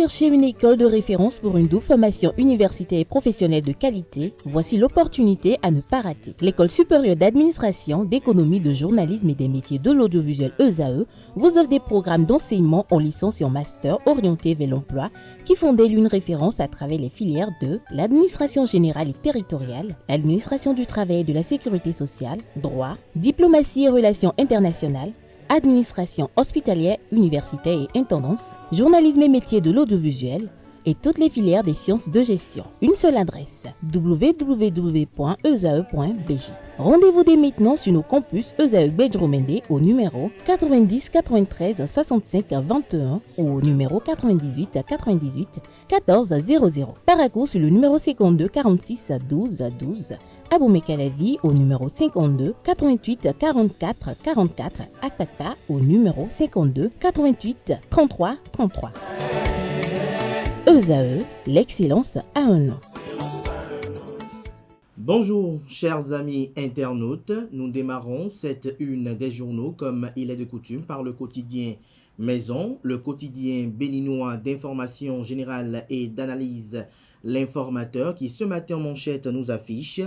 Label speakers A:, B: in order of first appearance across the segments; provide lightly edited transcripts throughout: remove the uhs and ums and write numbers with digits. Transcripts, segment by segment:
A: cherchez une école de référence pour une double formation universitaire et professionnelle de qualité? Voici l'opportunité à ne pas rater. L'École supérieure d'administration, d'économie, de journalisme et des métiers de l'audiovisuel ESAE vous offre des programmes d'enseignement en licence et en master orientés vers l'emploi qui font d'elle une référence à travers les filières de l'administration générale et territoriale, l'administration du travail et de la sécurité sociale, droit, diplomatie et relations internationales, administration hospitalière, universitaire et intendance, journalisme et métiers de l'audiovisuel et toutes les filières des sciences de gestion. Une seule adresse, www.esae.bj. Rendez-vous dès maintenant sur nos campus ESAE Bedjromende au numéro 90 93 65 21 ou au numéro 98 98 14 00. Paracourt sur le numéro 52 46 12 12. Aboumé-Calavi au numéro 52 88 44 44. Akpaka au numéro 52 88 33 33. ESAE, l'excellence à un nom.
B: Bonjour chers amis internautes, nous démarrons cette une des journaux comme il est de coutume par le quotidien Maison, le quotidien béninois d'information générale et d'analyse, l'informateur qui ce matin en manchette nous affiche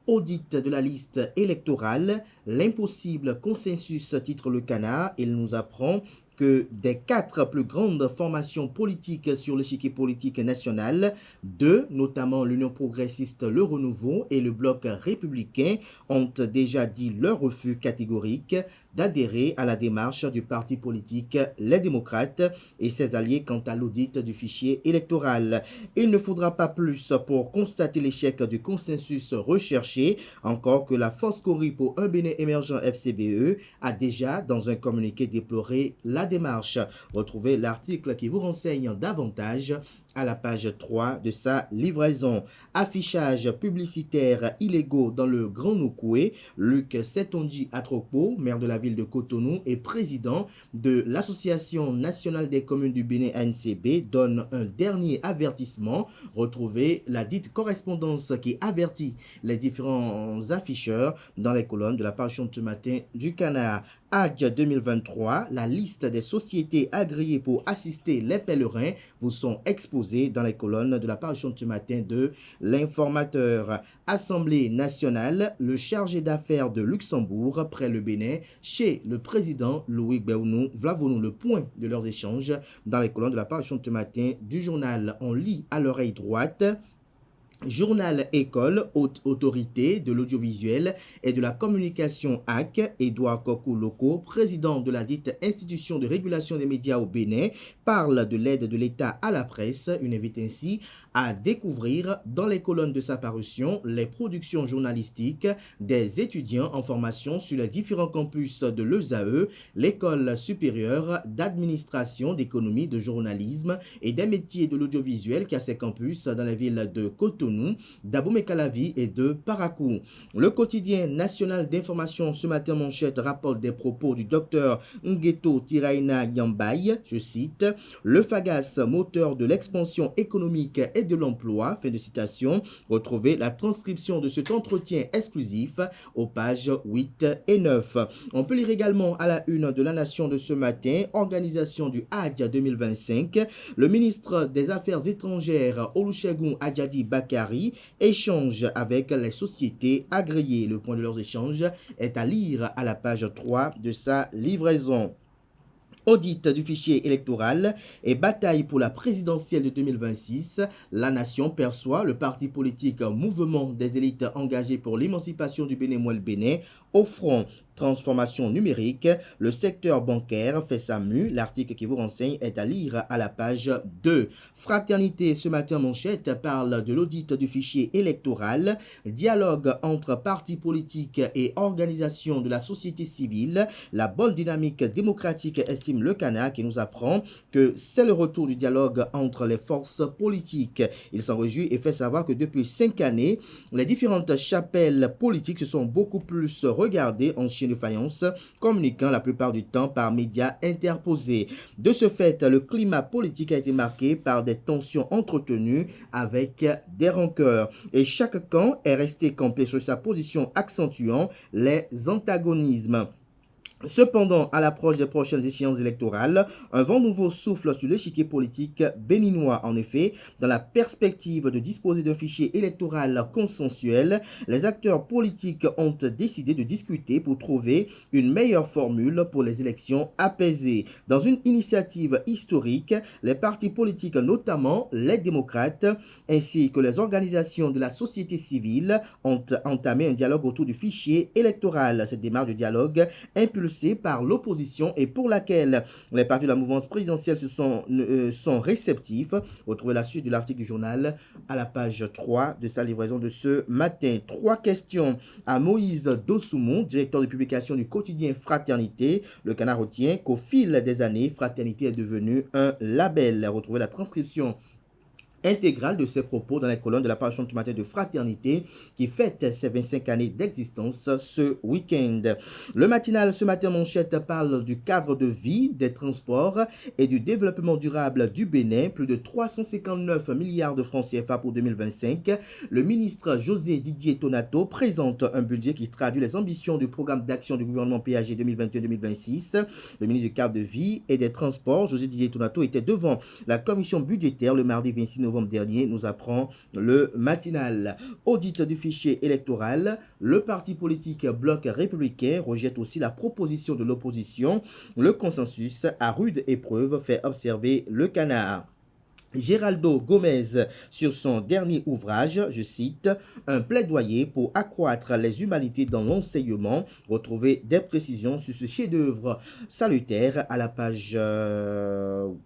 B: audit de la liste électorale, l'impossible consensus titre le Canard, il nous apprend que des 4 plus grandes formations politiques sur l'échiquier politique national, 2, notamment l'Union progressiste, le Renouveau et le Bloc républicain, ont déjà dit leur refus catégorique d'adhérer à la démarche du parti politique Les Démocrates et ses alliés quant à l'audit du fichier électoral. Il ne faudra pas plus pour constater l'échec du consensus recherché, encore que la Force Cori pour un Bénin émergent FCBE a déjà, dans un communiqué, déploré la démarche. Retrouvez l'article qui vous renseigne davantage à la page 3 de sa livraison. Affichage publicitaire illégaux dans le Grand Nokoué. Luc Setonji Atropo, maire de la ville de Cotonou et président de l'Association nationale des communes du Bénin ANCB, donne un dernier avertissement. Retrouvez la dite correspondance qui avertit les différents afficheurs dans les colonnes de la parution de ce matin du Canard. ADJ 2023, la liste des sociétés agréées pour assister les pèlerins vous sont exposées dans les colonnes de la parution de ce matin de l'Informateur. Assemblée nationale, le chargé d'affaires de Luxembourg près le Bénin, chez le président Louis Béounou. Voilà le point de leurs échanges dans les colonnes de la parution de ce matin du journal. On lit à l'oreille droite. Journal École, haute autorité de l'audiovisuel et de la communication AC, Édouard Kokou-Loko, président de la dite institution de régulation des médias au Bénin, parle de l'aide de l'État à la presse. Une invite ainsi à découvrir dans les colonnes de sa parution les productions journalistiques des étudiants en formation sur les différents campus de l'ESAE, l'école supérieure d'administration, d'économie, de journalisme et des métiers de l'audiovisuel qui a ses campus dans la ville de Cotonou, d'Aboumé-Calavi et de Paracourt. Le quotidien national d'information ce matin manchette rapporte des propos du docteur Ngueto Tiraina Yambay, je cite, le FAGAS, moteur de l'expansion économique et de l'emploi, fin de citation. Retrouvez la transcription de cet entretien exclusif aux pages 8 et 9. On peut lire également à la une de la Nation de ce matin, organisation du Hadj 2025, le ministre des Affaires étrangères Olusegun Adjadi Bakari échange avec les sociétés agréées. Le point de leurs échanges est à lire à la page 3 de sa livraison. Audit du fichier électoral et bataille pour la présidentielle de 2026. La nation perçoit le parti politique Mouvement des élites engagées pour l'émancipation du Bénin Bénin au front. Transformation numérique, le secteur bancaire fait sa mue. L'article qui vous renseigne est à lire à la page 2. Fraternité, ce matin manchette, parle de l'audit du fichier électoral, dialogue entre partis politiques et organisations de la société civile, la bonne dynamique démocratique estime le Canard qui nous apprend que c'est le retour du dialogue entre les forces politiques. Il s'en réjouit et fait savoir que depuis 5 années, les différentes chapelles politiques se sont beaucoup plus regardées en chien de faïence, communiquant la plupart du temps par médias interposés. De ce fait, le climat politique a été marqué par des tensions entretenues avec des rancœurs. Et chaque camp est resté campé sur sa position, accentuant les antagonismes. Cependant, à l'approche des prochaines échéances électorales, un vent nouveau souffle sur l'échiquier politique béninois. En effet, dans la perspective de disposer d'un fichier électoral consensuel, les acteurs politiques ont décidé de discuter pour trouver une meilleure formule pour les élections apaisées. Dans une initiative historique, les partis politiques, notamment les démocrates, ainsi que les organisations de la société civile, ont entamé un dialogue autour du fichier électoral. Cette démarche de dialogue impulsée par l'opposition et pour laquelle les partis de la mouvance présidentielle sont réceptifs. Retrouvez la suite de l'article du journal à la page 3 de sa livraison de ce matin. 3 questions à Moïse Dosoumou, directeur de publication du quotidien Fraternité. Le Canard retient qu'au fil des années, Fraternité est devenu un label. Retrouvez la transcription intégrale de ses propos dans les colonnes de la parution du matin de Fraternité qui fête ses 25 années d'existence ce week-end. Le matinal ce matin manchette parle du cadre de vie, des transports et du développement durable du Bénin, plus de 359 milliards de francs CFA pour 2025. Le ministre José Didier Tonato présente un budget qui traduit les ambitions du programme d'action du gouvernement PAG 2021-2026. Le ministre du cadre de vie et des transports, José Didier Tonato, était devant la commission budgétaire le mardi 26 novembre dernier, nous apprend le matinal. Audit du fichier électoral, le parti politique Bloc républicain rejette aussi la proposition de l'opposition. Le consensus à rude épreuve, fait observer le Canard. Géraldo Gomez sur son dernier ouvrage, je cite, « Un plaidoyer pour accroître les humanités dans l'enseignement ». Retrouvez des précisions sur ce chef-d'œuvre salutaire à la page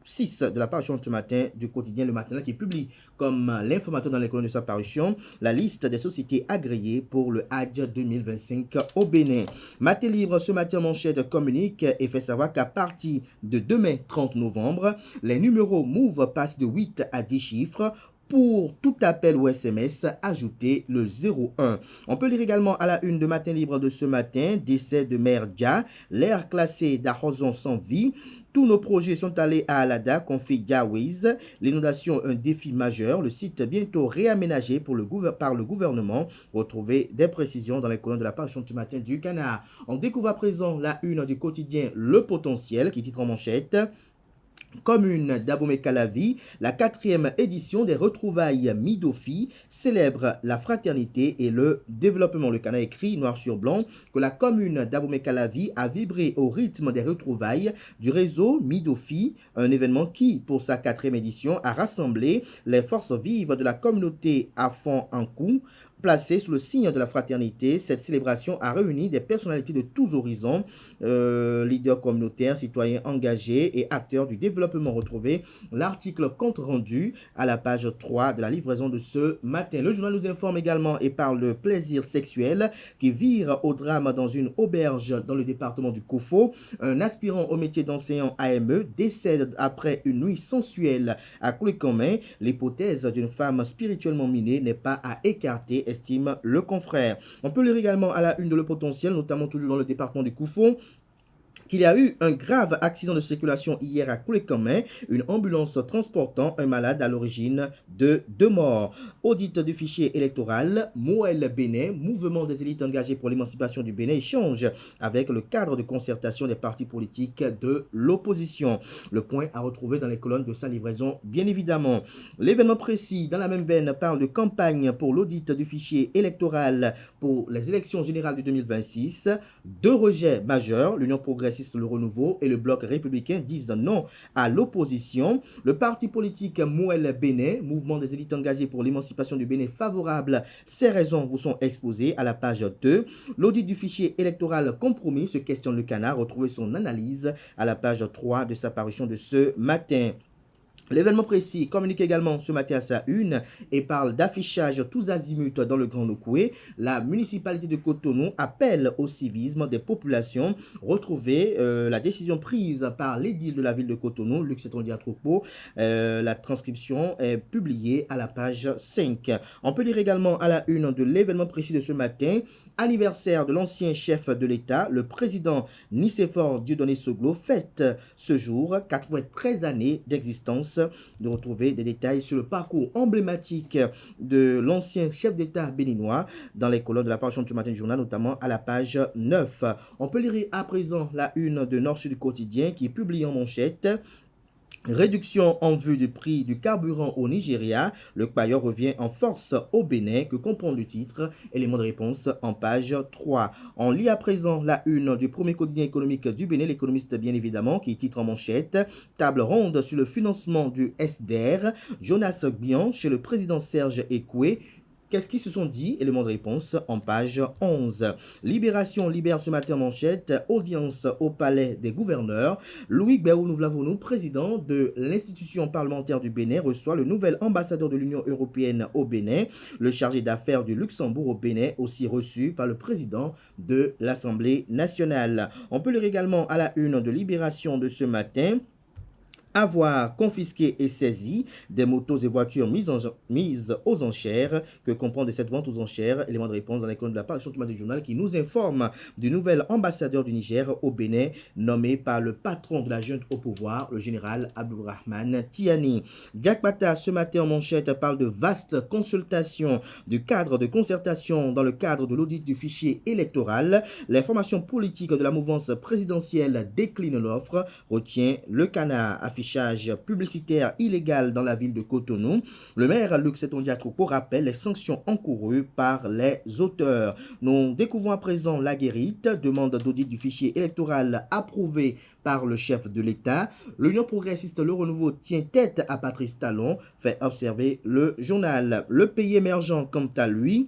B: 6 de la parution ce matin du quotidien Le Matin, qui publie comme l'informateur dans les colonnes de sa parution la liste des sociétés agréées pour le Hadj 2025 au Bénin. Maté Libre ce matin manchette communique et fait savoir qu'à partir de demain 30 novembre, les numéros Move passent de 8 à 10 chiffres. Pour tout appel ou SMS, ajoutez le 01. On peut lire également à la une de Matin Libre de ce matin, décès de Mère Dia, l'air classé d'Arrozon sans vie. Tous nos projets sont allés à Alada, confie Diawiz. L'inondation, un défi majeur. Le site bientôt réaménagé par le gouvernement. Retrouvez des précisions dans les colonnes de la parution du matin du Canard. On découvre à présent la une du quotidien Le Potentiel qui titre en manchette Commune d'Abomey-Calavi, la 4e édition des retrouvailles Midofi célèbre la fraternité et le développement. Le Canard écrit noir sur blanc que la commune d'Abomey-Calavi a vibré au rythme des retrouvailles du réseau Midofi, un événement qui, pour sa 4e édition, a rassemblé les forces vives de la communauté à fond en coup. Placée sous le signe de la fraternité, cette célébration a réuni des personnalités de tous horizons, leaders communautaires, citoyens engagés et acteurs du développement. Retrouvé l'article compte rendu à la page 3 de la livraison de ce matin. Le journal nous informe également et parle de plaisir sexuel qui vire au drame dans une auberge dans le département du Kofo. Un aspirant au métier d'enseignant AME décède après une nuit sensuelle à Koulikomé. L'hypothèse d'une femme spirituellement minée n'est pas à écarter, estime le confrère. On peut lire également à la une de Le Potentiel, notamment toujours dans le département du Koufou, qu'il y a eu un grave accident de circulation hier à Koulikomé, une ambulance transportant un malade à l'origine de 2 morts. Audit du fichier électoral, Moël Bénin, mouvement des élites engagées pour l'émancipation du Bénin, échange avec le cadre de concertation des partis politiques de l'opposition. Le point à retrouver dans les colonnes de sa livraison, bien évidemment. L'événement précis, dans la même veine, parle de campagne pour l'audit du fichier électoral pour les élections générales de 2026. 2 rejets majeurs, l'Union progressiste, le Renouveau et le Bloc républicain disent non à l'opposition. Le parti politique Moël Bénin, mouvement des élites engagées pour l'émancipation du Bénin favorable, ces raisons vous sont exposées à la page 2. L'audit du fichier électoral compromis se questionne le Canard. Retrouvez son analyse à la page 3 de sa parution de ce matin. L'événement précis communique également ce matin à sa une et parle d'affichage tous azimuts dans le Grand Nokoué. La municipalité de Cotonou appelle au civisme des populations. Retrouvez la décision prise par l'édile de la ville de Cotonou, Luc Setondia-Troupeau. La transcription est publiée à la page 5. On peut lire également à la une de l'événement précis de ce matin. Anniversaire de l'ancien chef de l'État, le président Nicéphore Dieudonné Soglo fête ce jour 93 années d'existence chance de retrouver des détails sur le parcours emblématique de l'ancien chef d'État béninois dans les colonnes de la parution du matin du journal, notamment à la page 9. On peut lire à présent la une de Nord-Sud Quotidien qui publie en manchette: réduction en vue du prix du carburant au Nigeria, le Kpayor revient en force au Bénin, que comprend le titre. Élément de réponse en page 3. On lit à présent la une du premier quotidien économique du Bénin, l'économiste bien évidemment, qui titre en manchette: table ronde sur le financement du SDR, Jonas Bian chez le président Serge Ekoué. Qu'est-ce qu'ils se sont dit? Élément de réponse en page 11. Libération libère ce matin en manchette: audience au palais des gouverneurs. Louis Béou Nouvlavonou, président de l'institution parlementaire du Bénin, reçoit le nouvel ambassadeur de l'Union européenne au Bénin. Le chargé d'affaires du Luxembourg au Bénin, aussi reçu par le président de l'Assemblée nationale. On peut lire également à la une de Libération de ce matin: avoir confisqué et saisi des motos et voitures mises aux enchères. Que comprend de cette vente aux enchères? Élément de réponse dans les colonnes de la parution du matin du journal qui nous informe du nouvel ambassadeur du Niger au Bénin, nommé par le patron de la junte au pouvoir, le général Abdourahmane Tiani. Jack Bata, ce matin en manchette, parle de vaste consultation du cadre de concertation dans le cadre de l'audit du fichier électoral. Les formations politiques de la mouvance présidentielle déclinent l'offre, retient le Canard. Affichage publicitaire illégal dans la ville de Cotonou. Le maire Luc Setondiatroko rappelle les sanctions encourues par les auteurs. Nous découvrons à présent la guérite, demande d'audit du fichier électoral approuvé par le chef de l'État. L'Union progressiste Le Renouveau tient tête à Patrice Talon, fait observer le journal. Le pays émergent quant à lui.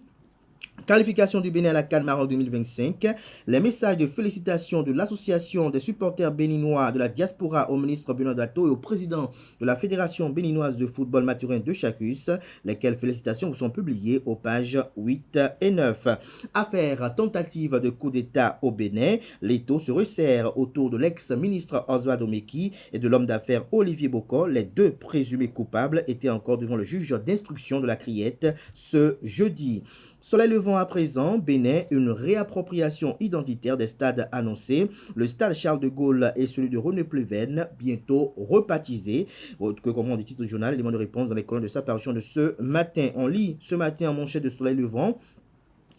B: Qualification du Bénin à la CAN Maroc 2025. Les messages de félicitations de l'association des supporters béninois de la diaspora au ministre Benoît Dato et au président de la Fédération béninoise de football maturin de Chacus, lesquelles félicitations vous sont publiées aux pages 8 et 9. Affaire tentative de coup d'État au Bénin. L'étau se resserre autour de l'ex-ministre Oswald Omeki et de l'homme d'affaires Olivier Bocor. Les deux présumés coupables étaient encore devant le juge d'instruction de la Criette ce jeudi. Soleil levant à présent, Bénin, une réappropriation identitaire des stades annoncés. Le stade Charles de Gaulle et celui de René-Pleven, bientôt rebaptisés. Que comprend du titre du journal, élément de réponse dans les colonnes de sa parution de ce matin. On lit ce matin en manchette de Soleil levant: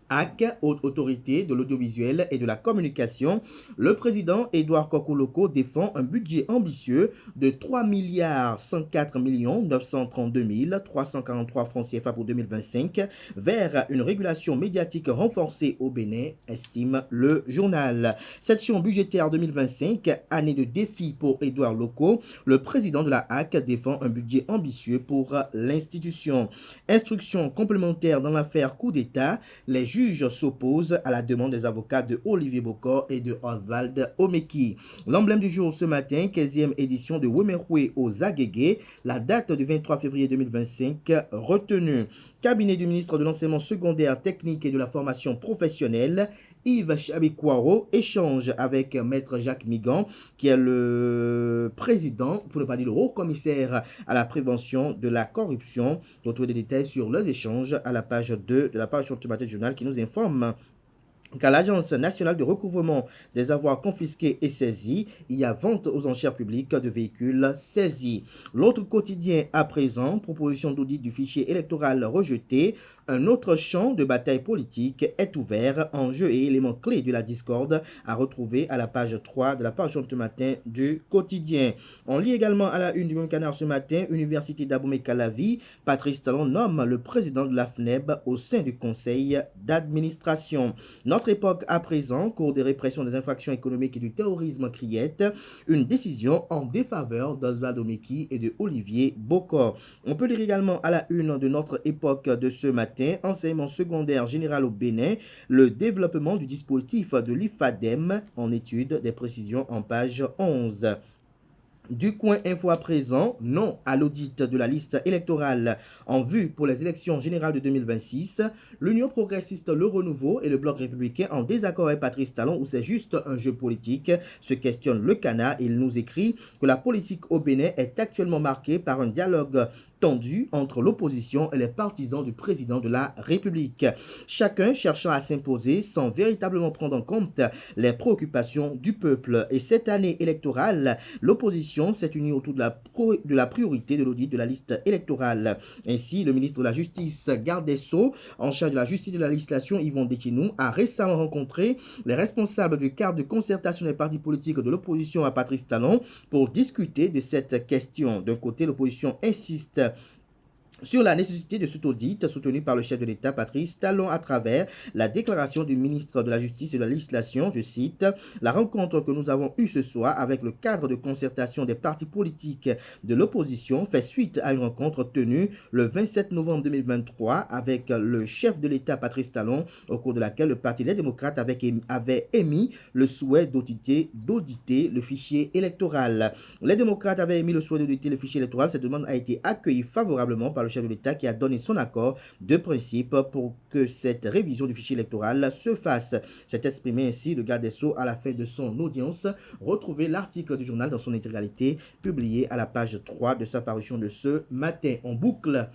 B: AC, haute autorité de l'audiovisuel et de la communication. Le président Édouard Kokoloko défend un budget ambitieux de 3 104 932 343 francs CFA pour 2025 vers une régulation médiatique renforcée au Bénin, estime le journal. Session budgétaire 2025, année de défi pour Édouard Loko. Le président de la AC défend un budget ambitieux pour l'institution. Instruction complémentaire dans l'affaire coup d'État. Les juges s'opposent à la demande des avocats de Olivier Bocor et de Oswald Omeki. L'emblème du jour ce matin, 15e édition de Wemerwe aux Agégué. La date du 23 février 2025 retenue. Cabinet du ministre de l'Enseignement secondaire, technique et de la formation professionnelle, Yves Chabikwaro, échange avec Maître Jacques Migan, qui est le président, pour ne pas dire le haut commissaire à la prévention de la corruption. Retrouvez des détails sur leurs échanges à la page 2 de la parution du matin journal qui nous informe qu'à l'Agence nationale de recouvrement des avoirs confisqués et saisis, il y a vente aux enchères publiques de véhicules saisis. L'autre quotidien à présent, proposition d'audit du fichier électoral rejeté. Un autre champ de bataille politique est ouvert. Enjeux et éléments clés de la discorde à retrouver à la page 3 de la parution du matin du quotidien. On lit également à la une du même canard ce matin, Université d'Abomey-Calavi, Patrice Talon nomme le président de la FNEB au sein du conseil d'administration. Notre époque à présent, cours des répressions des infractions économiques et du terrorisme Criette, une décision en défaveur d'Oswald Omeki et de Olivier Bocor. On peut lire également à la une de notre époque de ce matin, enseignement secondaire général au Bénin, le développement du dispositif de l'IFADEM en étude, des précisions en page 11. Du coin info à présent, non à l'audit de la liste électorale en vue pour les élections générales de 2026. L'Union progressiste Le Renouveau et le Bloc républicain en désaccord avec Patrice Talon ou c'est juste un jeu politique, se questionne le Canard. Il nous écrit que la politique au Bénin est actuellement marquée par un dialogue tendue entre l'opposition et les partisans du président de la République. Chacun cherchant à s'imposer sans véritablement prendre en compte les préoccupations du peuple. Et cette année électorale, l'opposition s'est unie autour de la priorité de l'audit de la liste électorale. Ainsi, le ministre de la Justice, garde des Sceaux, en charge de la justice et de la législation, Yvon Dekinou, a récemment rencontré les responsables du cadre de concertation des partis politiques de l'opposition à Patrice Talon pour discuter de cette question. D'un côté, l'opposition insiste sur la nécessité de cet audit soutenu par le chef de l'État, Patrice Talon, à travers la déclaration du ministre de la Justice et de la Législation, je cite, « La rencontre que nous avons eue ce soir avec le cadre de concertation des partis politiques de l'opposition fait suite à une rencontre tenue le 27 novembre 2023 avec le chef de l'État, Patrice Talon, au cours de laquelle le Parti Les Démocrates avait émis le souhait d'auditer le fichier électoral. Les démocrates avaient émis le souhait d'auditer le fichier électoral. Cette demande a été accueillie favorablement par le chef de l'État qui a donné son accord de principe pour que cette révision du fichier électoral se fasse. S'est exprimé ainsi le garde des Sceaux à la fin de son audience. Retrouvez l'article du journal dans son intégralité publié à la page 3 de sa parution de ce matin. En boucle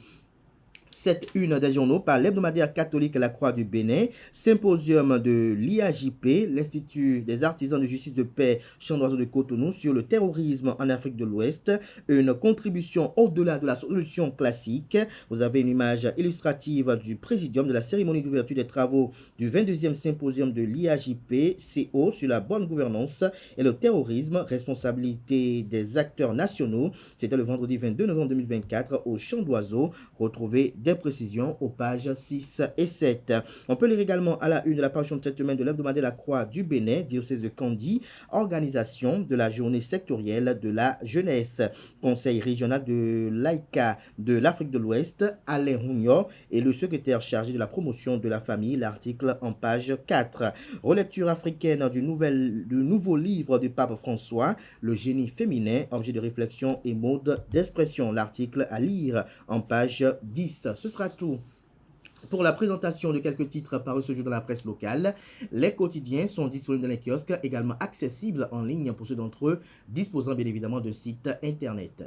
B: cette une des journaux par l'hebdomadaire catholique La Croix du Bénin, symposium de l'IAJP, l'Institut des artisans de justice de paix Chandoiseau de Cotonou sur le terrorisme en Afrique de l'Ouest, une contribution au-delà de la solution classique. Vous avez une image illustrative du présidium de la cérémonie d'ouverture des travaux du 22e symposium de l'IAJP CO sur la bonne gouvernance et le terrorisme, responsabilité des acteurs nationaux. C'était le vendredi 22 novembre 2024 au Chandoiseau. Retrouvez des précisions aux pages 6 et 7. On peut lire également à la une de la parution de cette semaine de l'hebdomadaire La Croix du Bénin, diocèse de Kandy, organisation de la journée sectorielle de la jeunesse. Conseil régional de l'AICA de l'Afrique de l'Ouest, Alain Rougnon, et le secrétaire chargé de la promotion de la famille, l'article en page 4. Relecture africaine du nouveau livre du pape François, Le génie féminin, objet de réflexion et mode d'expression. L'article à lire en page 10. Ce sera tout pour la présentation de quelques titres parus ce jour dans la presse locale. Les quotidiens sont disponibles dans les kiosques, également accessibles en ligne pour ceux d'entre eux disposant bien évidemment d'un site internet.